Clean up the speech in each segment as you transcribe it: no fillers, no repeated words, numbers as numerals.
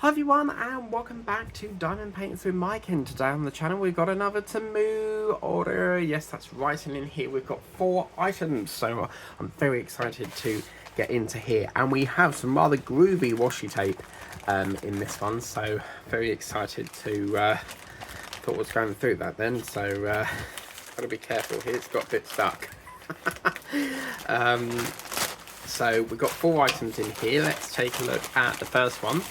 Hi everyone and welcome back to Diamond Painting with Mike, and today on the channel we've got another Temu order. Yes, that's right, and in here we've got 4 items, so I'm very excited to get into here. And we have some rather groovy washi tape in this one, so very excited to thought I was going through that then, so gotta be careful here, it's got a bit stuck. So we've got 4 items in here. Let's take a look at the first one.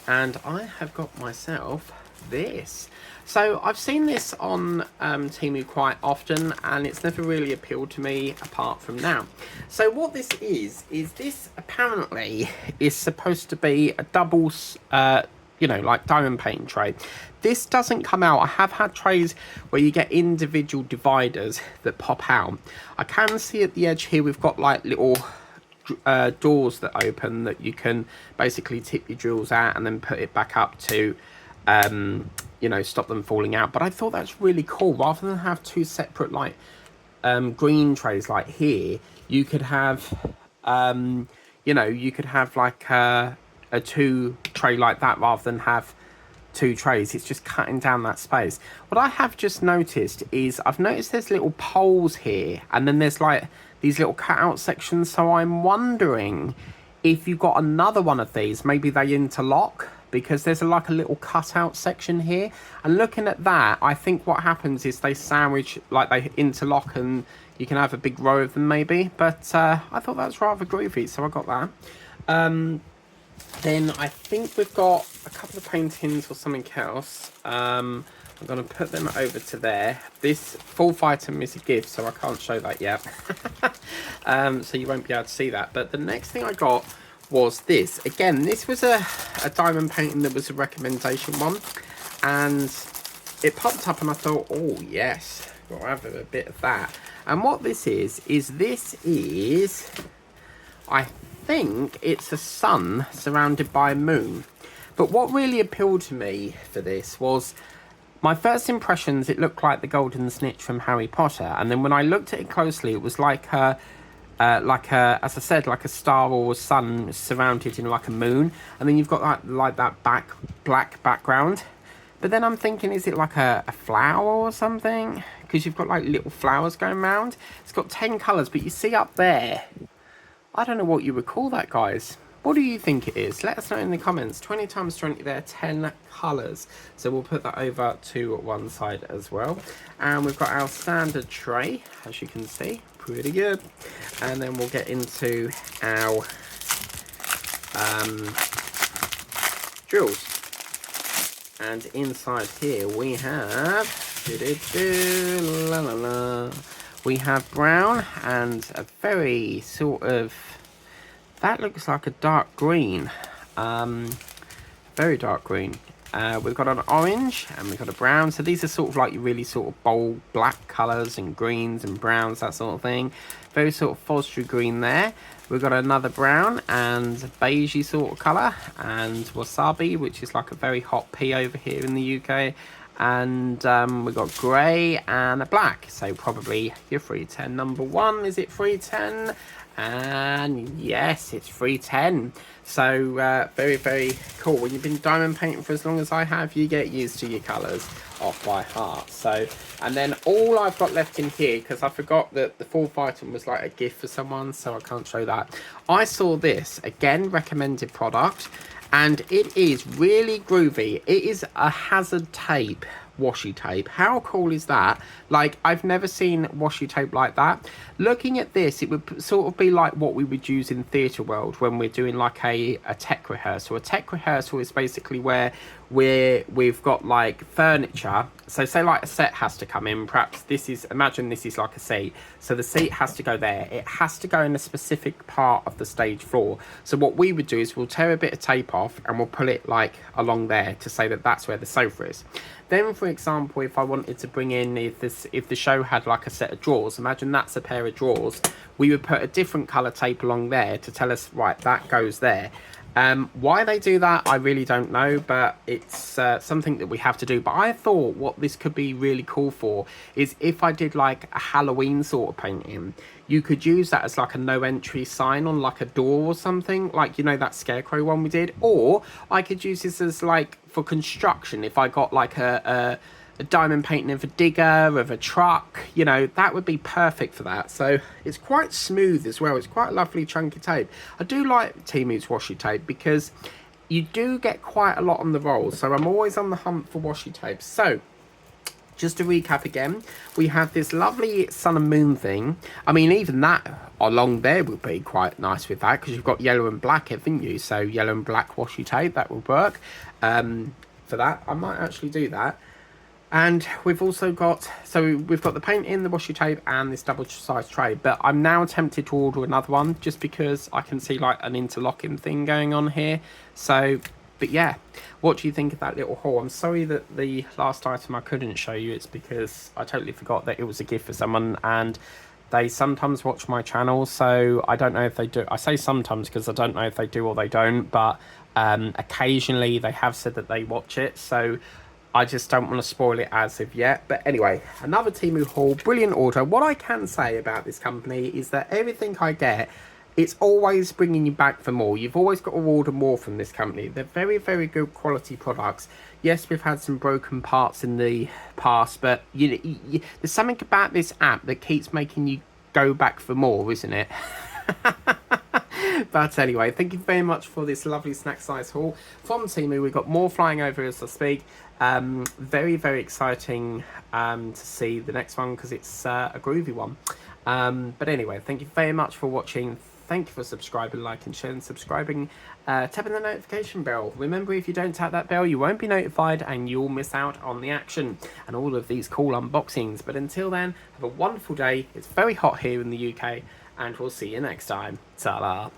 And I have got myself this. So I've seen this on Temu quite often, and it's never really appealed to me apart from now. So what this is this apparently is supposed to be a double, like diamond painting tray. This doesn't come out. I have had trays where you get individual dividers that pop out. I can see at the edge here we've got like little doors that open that you can basically tip your drills out and then put it back up to stop them falling out. But I thought that's really cool. Rather than have 2 separate like green trays like here, you could have you could have like a 2 tray like that rather than have 2 trays. It's just cutting down that space. What I have just noticed is I've noticed there's little poles here, and then there's like these little cutout sections. So I'm wondering if you've got another one of these, maybe they interlock, because there's like a little cutout section here. And looking at that, I think what happens is they sandwich, like they interlock, and you can have a big row of them maybe. But I thought that was rather groovy, so I got that. Then I think we've got a couple of paintings or something else. I'm going to put them over to there. This 4th item is a gift, so I can't show that yet. So you won't be able to see that. But the next thing I got was this. Again, this was a diamond painting that was a recommendation one. And it popped up and I thought, oh yes, we'll have a bit of that. And what this is I think it's a sun surrounded by a moon. But what really appealed to me for this was my first impressions. It looked like the golden snitch from Harry Potter, and then when I looked at it closely, it was like as I said, like a star or a sun surrounded in like a moon, and then you've got like that black background. But then I'm thinking, is it like a flower or something? Because you've got like little flowers going around. It's got 10 colours, but you see up there, I don't know what you would call that, guys. What do you think it is? Let us know in the comments. 20 times 20 there, 10 colours. So we'll put that over to one side as well. And we've got our standard tray, as you can see. Pretty good. And then we'll get into our drills. And inside here we have we have brown and a very sort of, that looks like a dark green, very dark green. We've got an orange and we've got a brown. So these are sort of like really sort of bold black colours and greens and browns, that sort of thing. Very sort of forestry green there. We've got another brown and beigey sort of colour, and wasabi, which is like a very hot pea over here in the UK. And we've got grey and a black. So probably your 310 number 1. Is it 310? And yes, it's 310. So very, very cool. When you've been diamond painting for as long as I have, you get used to your colours off by heart. So, and then all I've got left in here, because I forgot that the 4th item was like a gift for someone, so I can't show that. I saw this, again, recommended product, and it is really groovy. It is a hazard tape washi tape. How cool is that? Like, I've never seen washi tape like that. Looking at this, it would sort of be like what we would use in theatre world when we're doing like a tech rehearsal. A tech rehearsal is basically where we've got like furniture. So say like a set has to come in, perhaps this is, imagine this is like a seat. So the seat has to go there. It has to go in a specific part of the stage floor. So what we would do is we'll tear a bit of tape off and we'll pull it like along there to say that that's where the sofa is. Then, for example, if I wanted to bring in, if the show had like a set of drawers, imagine that's a pair of drawers, we would put a different colour tape along there to tell us, right, that goes there. Why they do that, I really don't know, but it's something that we have to do. But I thought what this could be really cool for is if I did like a Halloween sort of painting, you could use that as like a no entry sign on like a door or something, like, you know, that scarecrow one we did. Or I could use this as like for construction. If I got like a diamond painting of a digger, of a truck, you know, that would be perfect for that. So it's quite smooth as well. It's quite lovely chunky tape. I do like Temu's washi tape because you do get quite a lot on the rolls. So I'm always on the hunt for washi tape. So just to recap again, we have this lovely sun and moon thing. I mean, even that along there would be quite nice with that, because you've got yellow and black, haven't you? So yellow and black washi tape, that would work. For that, I might actually do that. And we've also got, so we've got the paint in, the washi tape, and this double size tray. But I'm now tempted to order another one, just because I can see like an interlocking thing going on here. So, but yeah, what do you think of that little haul? I'm sorry that the last item I couldn't show you. It's because I totally forgot that it was a gift for someone, and they sometimes watch my channel, so I don't know if they do. I say sometimes because I don't know if they do or they don't, but occasionally they have said that they watch it, so I just don't want to spoil it as of yet. But anyway, another Temu haul, brilliant order. What I can say about this company is that everything I get, it's always bringing you back for more. You've always got to order more from this company. They're very, very good quality products. Yes, we've had some broken parts in the past, but there's something about this app that keeps making you go back for more, isn't it? But anyway, thank you very much for this lovely snack size haul from Temu. We've got more flying over as I speak. Very, very exciting to see the next one, because it's a groovy one. But anyway, thank you very much for watching. Thank you for subscribing, liking, sharing, subscribing, tapping the notification bell. Remember, if you don't tap that bell, you won't be notified and you'll miss out on the action and all of these cool unboxings. But until then, have a wonderful day. It's very hot here in the UK, and we'll see you next time. Ta-da.